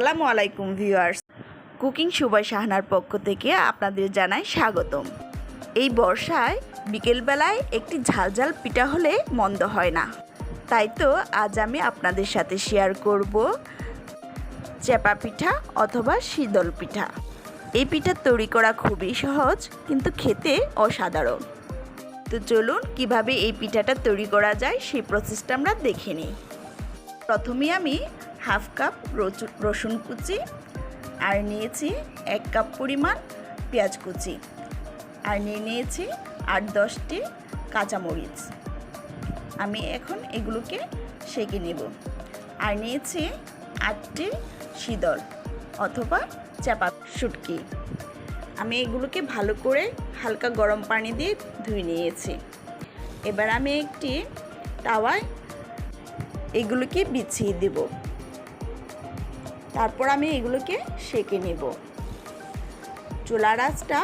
আসসালামু আলাইকুম viewers, cooking সুবাই শাহানার পক্ষ থেকে আপনাদের জানাই স্বাগতম। এই বর্ষায় বিকেলবেলায় একটি ঝালঝাল পিঠা হলে মন্দ হয় না। তাই তো আজ আমি আপনাদের সাথে শেয়ার করব চেপা পিঠা অথবা শীতল পিঠা। এই পিঠা তৈরি করা খুবই সহজ, কিন্তু খেতে অসাধারণ। তো চলুন কিভাবে এই পিঠাটা তৈরি করা যায় সেই প্রসেসটা আমরা দেখে নিই। প্রথমে আমি হাফ কাপ রসুন কুচি আর নিয়েছি 1 কাপ পরিমাণ পেঁয়াজ কুচি আর নিয়েছি 8-10টি কাঁচামরিচ। আমি এখন এগুলোকে সেঁকে নেব। আর নিয়েছি 8টি শীতল অথবা চাপা শুটকি। আমি এগুলোকে ভালো করে হালকা গরম পানি দিয়ে ধুয়ে নিয়েছি। এবার আমি একটি তাওয়ায় এগুলোকে বিছিয়ে দেব। তারপর আমি এগুলোকে সেঁকে নেব। চুলার আঁচটা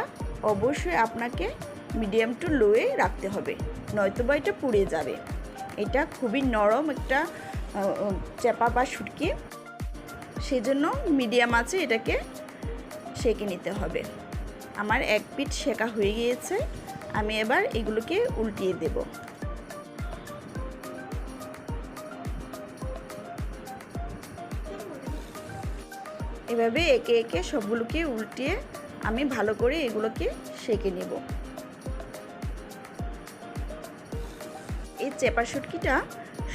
অবশ্যই আপনাকে মিডিয়াম টু লোয়ে রাখতে হবে, নয়তোবা এটা পুড়ে যাবে। এটা খুবই নরম একটা চাপা বা শুটকি, সেজন্য মিডিয়াম আঁচে এটাকে সেঁকে নিতে হবে। আমার এক পিঠ সেঁকা হয়ে গিয়েছে। আমি এবার এগুলোকে উল্টিয়ে দেব। এভাবে একে একে সবগুলোকে উল্টিয়ে আমি ভালো করে এগুলোকে সেঁকে নেব। এই চেপা শুটকিটা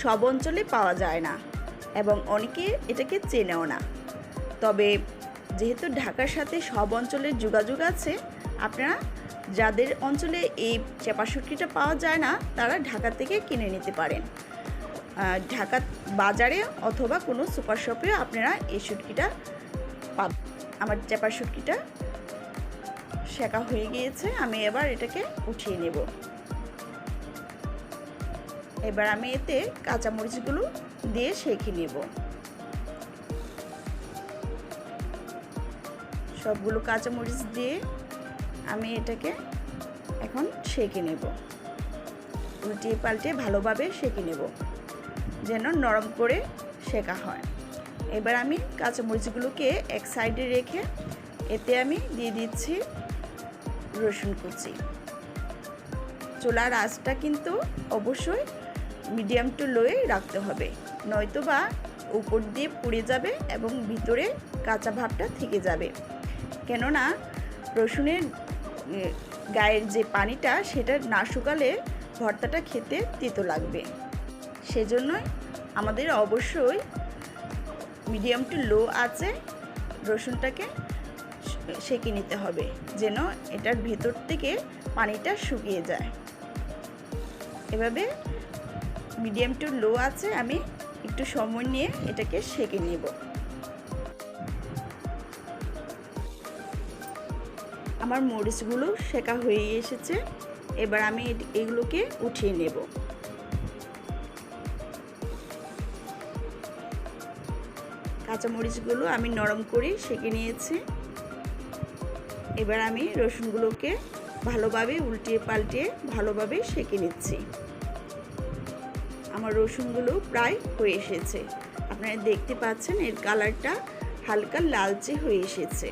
সব অঞ্চলে পাওয়া যায় না এবং অনেকে এটাকে চেনেও না। তবে যেহেতু ঢাকার সাথে সব অঞ্চলের যোগাযোগ আছে, আপনারা যাদের অঞ্চলে এই চেপা শুটকিটা পাওয়া যায় না তারা ঢাকা থেকে কিনে নিতে পারেন। ঢাকা বাজারে অথবা কোনো সুপার শপে আপনারা এই শুটকিটা পাবেন। আমার চেপা শুটকিটা সেঁকা হয়ে গিয়েছে। আমি এবার এটাকে উঠিয়ে নেব। এবার আমি এতে কাঁচামরিচগুলো দিয়ে সেঁকে নেব। সবগুলো কাঁচামরিচ দিয়ে আমি এটাকে এখন সেঁকে নেব। উল্টিয়ে পাল্টে ভালোভাবে সেঁকে নেব যেন নরম করে সেঁকা হয়। এবার আমি কাঁচামরিচগুলোকে এক সাইডে রেখে এতে আমি দিয়ে দিচ্ছি রসুন কুচি। চুলার আঁচটা কিন্তু অবশ্যই মিডিয়াম টু লোয়ে রাখতে হবে, নয়তোবা উপর দিয়ে পুড়ে যাবে এবং ভিতরে কাঁচা ভাবটা থেকে যাবে। কেননা রসুনের গায়ের যে পানিটা সেটা না শুকালে ভর্তাটা খেতে তেতো লাগবে। সেজন্যই আমাদের অবশ্যই মিডিয়াম টু লো আছে রসুনটাকে সেঁকে নিতে হবে যেন এটার ভিতর থেকে পানিটা শুকিয়ে যায়। এভাবে মিডিয়াম টু লো আছে আমি একটু সময় নিয়ে এটাকে সেঁকে নেব। আমার মরিচগুলো সেঁকা হয়ে এসেছে। এবার আমি এগুলোকে উঠিয়ে নেব। কাঁচামরিচগুলো আমি নরম করে সেঁকে নিয়েছি। এবার আমি রসুনগুলোকে ভালোভাবে উল্টিয়ে পাল্টিয়ে ভালোভাবে সেঁকে নিচ্ছি। আমার রসুনগুলো প্রায় হয়ে এসেছে। আপনারা দেখতে পাচ্ছেন এর কালারটা হালকা লালচে হয়ে এসেছে।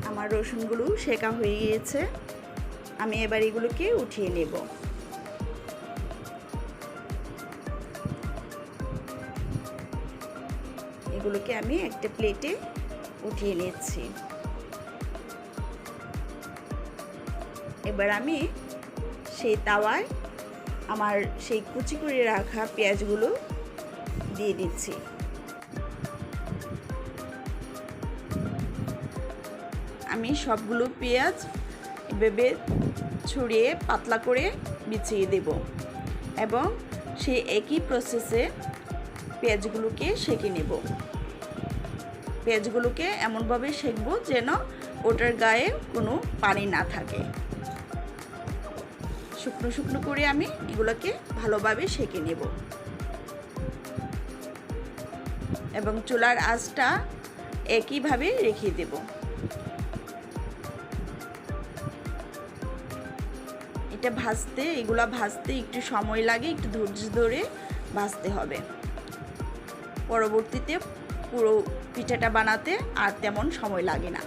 আমার রসুনগুলো সেঁকা হয়ে গিয়েছে। আমি এবার এগুলোকে উঠিয়ে নেব। এগুলোকে আমি একটা প্লেটে উঠিয়ে নিচ্ছি। এবার আমি সেই তাওয়ায় আমার সেই কুচি করে রাখা পেঁয়াজগুলো দিয়ে দিচ্ছি। আমি সবগুলো পেঁয়াজ এভাবে ছড়িয়ে পাতলা করে বিছিয়ে দেব এবং সেই একই প্রসেসে পেঁয়াজগুলোকে সেঁকে নেব। পেঁয়াজগুলোকে এমনভাবে সেঁকবো যেন ওটার গায়ে কোনো পানি না থাকে। শুকনো শুকনো করে আমি এগুলোকে ভালোভাবে সেঁকে নেব এবং চুলার আঁচটা একইভাবে রেখে দেব। এগুলা ভাজতে একটু সময় লাগে, একটু ধৈর্য ধরে ভাজতে হবে। পরবর্তীতে পুরো পিঠাটা বানাতে আর তেমন সময় লাগে না।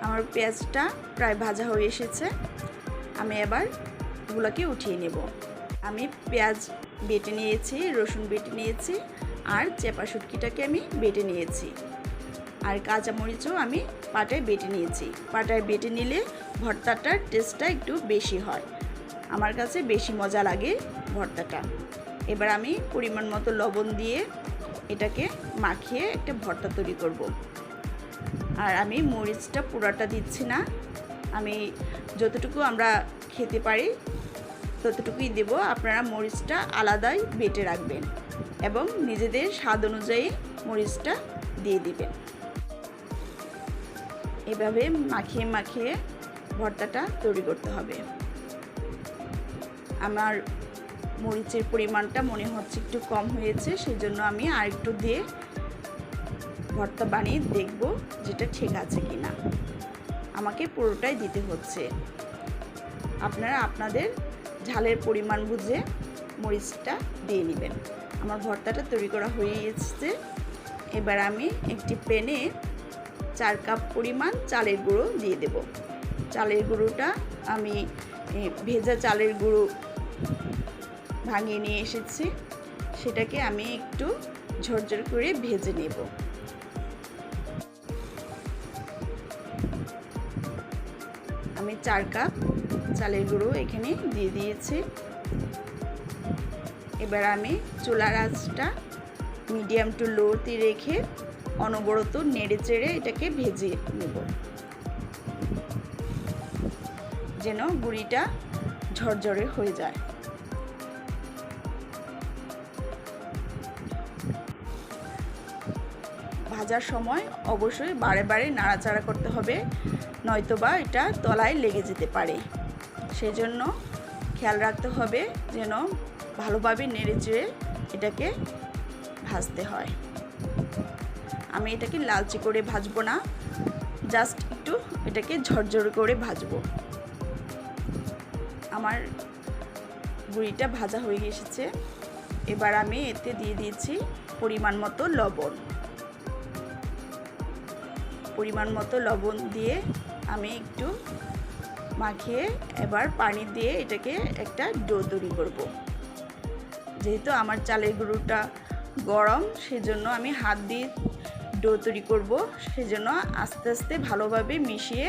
আমার পেঁয়াজটা প্রায় ভাজা হয়ে এসেছে, আমি এবার এগুলোকে উঠিয়ে নেব। আমি পেঁয়াজ বেটে নিয়েছি, রসুন বেটে নিয়েছি, আর চেপা শুটকিটাকে আমি বেটে নিয়েছি, আর কাঁচামরিচও আমি পাটায় বেটে নিয়েছি। পাটায় বেটে নিলে ভর্তাটার টেস্টটা একটু বেশি হয়, আমার কাছে বেশি মজা লাগে ভর্তাটা। এবার আমি পরিমাণ মতো লবণ দিয়ে এটাকে মাখিয়ে একটা ভর্তা তৈরি করব। আর আমি মরিচটা পুরাটা দিচ্ছি না, আমি যতটুকু আমরা খেতে পারি ততটুকুই দেব। আপনারা মরিচটা আলাদাই বেটে রাখবেন এবং নিজেদের স্বাদ অনুযায়ী মরিচটা দিয়ে দিবেন। এভাবে মাখিয়ে মাখিয়ে ভর্তাটা তৈরি করতে হবে। আমার মরিচের পরিমাণটা মনে হচ্ছে একটু কম হয়েছে, সেই জন্য আমি আর একটু দিয়ে ভর্তা বানিয়ে দেখব যেটা ঠিক আছে কি না। আমাকে পুরোটাই দিতে হচ্ছে। আপনারা আপনাদের ঝালের পরিমাণ বুঝে মরিচটা দিয়ে নেবেন। আমার ভর্তাটা তৈরি করা হয়ে গেছে। এবার আমি একটি প্যানে 4 কাপ পরিমাণ চালের গুঁড়ো দিয়ে দেব। চালের গুঁড়োটা আমি ভেজা চালের গুঁড়ো ভাঙিয়ে নিয়ে এসেছি, সেটাকে আমি একটু ঝরঝর করে ভেজে নেব। আমি 4 কাপ চালের গুঁড়ো এখানে দিয়ে দিয়েছি। এবার আমি চুলার আঁচটা মিডিয়াম টু লোতে রেখে অনবরত নেড়ে চেড়ে এটাকে ভেজে নেব, যেন গুঁড়িটা ঝরঝরে হয়ে যায়। ভাজার সময় অবশ্যই বারে বারে নাড়াচাড়া করতে হবে, নয়তোবা এটা তলায় লেগে যেতে পারে। সেজন্য খেয়াল রাখতে হবে যেন ভালোভাবে নেড়েচেড়ে এটাকে ভাজতে হয়। আমি এটাকে লালচে করে ভাজবো না, জাস্ট একটু এটাকে ঝরঝর করে ভাজবো। আমার গুঁড়িটা ভাজা হয়ে এসেছে। এবার আমি এতে দিয়ে দিয়েছি পরিমাণ মতো লবণ। পরিমাণ মতো লবণ দিয়ে আমি একটু মাখিয়ে এবার পানি দিয়ে এটাকে একটা ডো তৈরি করব। যেহেতু আমার চালের গুঁড়োটা গরম, সেজন্য আমি হাত দিয়ে ডো তৈরি করব। সেজন্য আস্তে আস্তে ভালোভাবে মিশিয়ে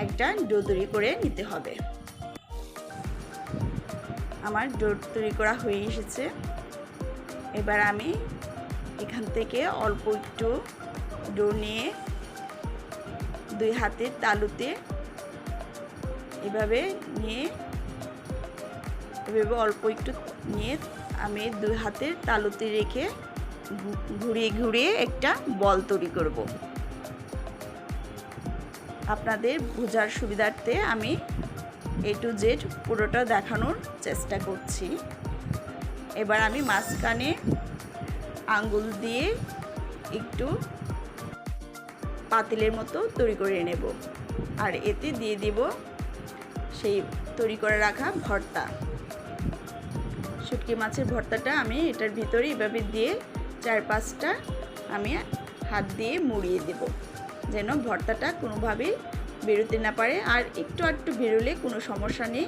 একটা ডো তৈরি করে নিতে হবে। আমার ডো তৈরি করা হয়ে এসেছে। এবার আমি এখান থেকে অল্প একটু ডো নিয়ে 2 হাতের তালুতে এভাবে অল্প একটু নিয়ে আমি 2 হাতের তালুতে রেখে ঘুরিয়ে ঘুরিয়ে একটা বল তৈরি করব। আপনাদের বোঝার সুবিধার্থে আমি A to Z পুরোটা দেখানোর চেষ্টা করছি। এবার আমি মাঝখানে আঙ্গুল দিয়ে একটু পাতিলের মতো তৈরি করে নেব, আর এতে দিয়ে দিব সেই তৈরি করে রাখা ভর্তা। শুটকি মাছের ভর্তাটা আমি এটার ভিতরে এভাবে দিয়ে 4-5টা আমি হাত দিয়ে মুড়িয়ে দেব, যেন ভর্তাটা কোনোভাবেই বেরোতে না পারে, আর একটু বেরোলে কোনো সমস্যা নেই।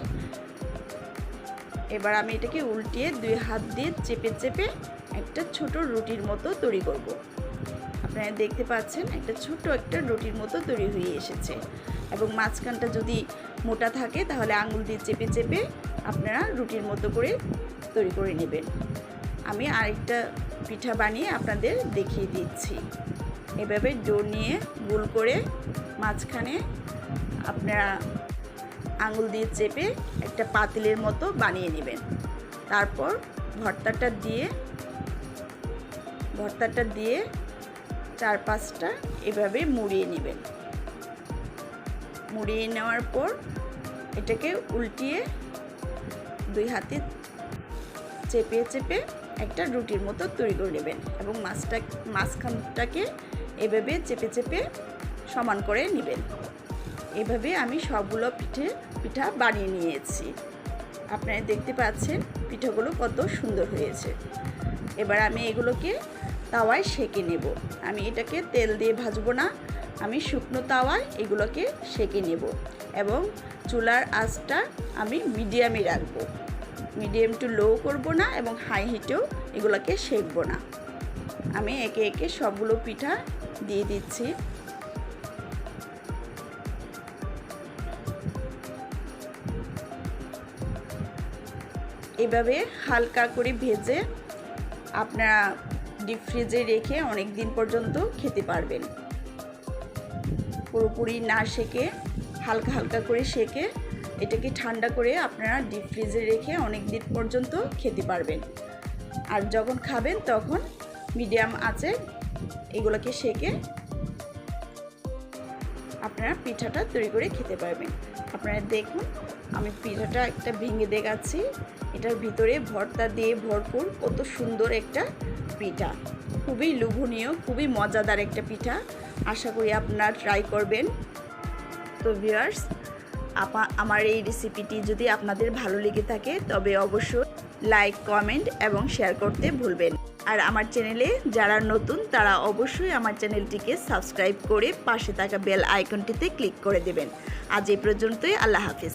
এবার আমি এটাকে উল্টিয়ে 2 হাত দিয়ে চেপে চেপে একটা ছোট রুটির মতো তৈরি করব। আপনারা দেখতে পাচ্ছেন একটা রুটির মতো তৈরি হয়ে এসেছে, এবং মাঝখানটা যদি মোটা থাকে তাহলে আঙুল দিয়ে চেপে চেপে আপনারা রুটির মতো করে তৈরি করে নেবেন। আমি আরেকটা পিঠা বানিয়ে আপনাদের দেখিয়ে দিচ্ছি। এভাবে ডো নিয়ে গোল করে মাঝখানে আপনারা আঙুল দিয়ে চেপে একটা পাতিলের মতো বানিয়ে নেবেন। তারপর ভর্তাটা দিয়ে 4-5টা এভাবে মুড়িয়ে নেবেন। মুড়িয়ে নেওয়ার পর এটাকে উল্টিয়ে 2 হাতে চেপে চেপে একটা রুটির মতো তৈরি করে নেবেন, এবং মাঝখানটাকে এভাবে চেপে চেপে সমান করে নেবেন। এভাবে আমি সবগুলো পিঠা বানিয়ে নিয়েছি। আপনারা দেখতে পাচ্ছেন পিঠাগুলো কত সুন্দর হয়েছে। এবার আমি এগুলোকে তাওয়ায় সেঁকে নেব। আমি এটাকে তেল দিয়ে ভাজবো না, আমি শুকনো তাওয়ায় এগুলোকে সেঁকে নেব এবং চুলার আঁচটা আমি মিডিয়ামে রাখবো। মিডিয়াম টু লো করব না এবং হাই হিটেও এগুলোকে সেঁকবো না। আমি একে একে সবগুলো পিঠা দিয়ে দিচ্ছি। এভাবে হালকা করে ভেজে আপনারা ডিপ ফ্রিজে রেখে অনেক দিন পর্যন্ত খেতে পারবেন। পুরোপুরি না সেঁকে হালকা হালকা করে সেঁকে এটাকে ঠান্ডা করে আপনারা ডিপ ফ্রিজে রেখে অনেক দিন পর্যন্ত খেতে পারবেন। আর যখন খাবেন তখন মিডিয়াম আঁচে এগুলোকে সেঁকে আপনারা পিঠাটা তৈরি করে খেতে পারবেন। আপনারা দেখুন আমি পিঠাটা একটা ভেঙে দেখাচ্ছি। এটার ভিতরে ভর্তা দিয়ে ভরপুর কত সুন্দর একটা পিঠা, খুবই লোভনীয়, খুবই মজাদার একটা পিঠা। আশা করি আপনারা ট্রাই করবেন। তো ভিউয়ার্স, আমার এই রেসিপিটি যদি আপনাদের ভালো লেগে থাকে তবে অবশ্যই লাইক, কমেন্ট এবং শেয়ার করতে ভুলবেন। আর আমার চ্যানেলে যারা নতুন তারা অবশ্যই আমার চ্যানেলটিকে সাবস্ক্রাইব করে পাশে থাকা বেল আইকনটিতে ক্লিক করে দেবেন। আজ এই পর্যন্তই, আল্লাহ হাফিজ।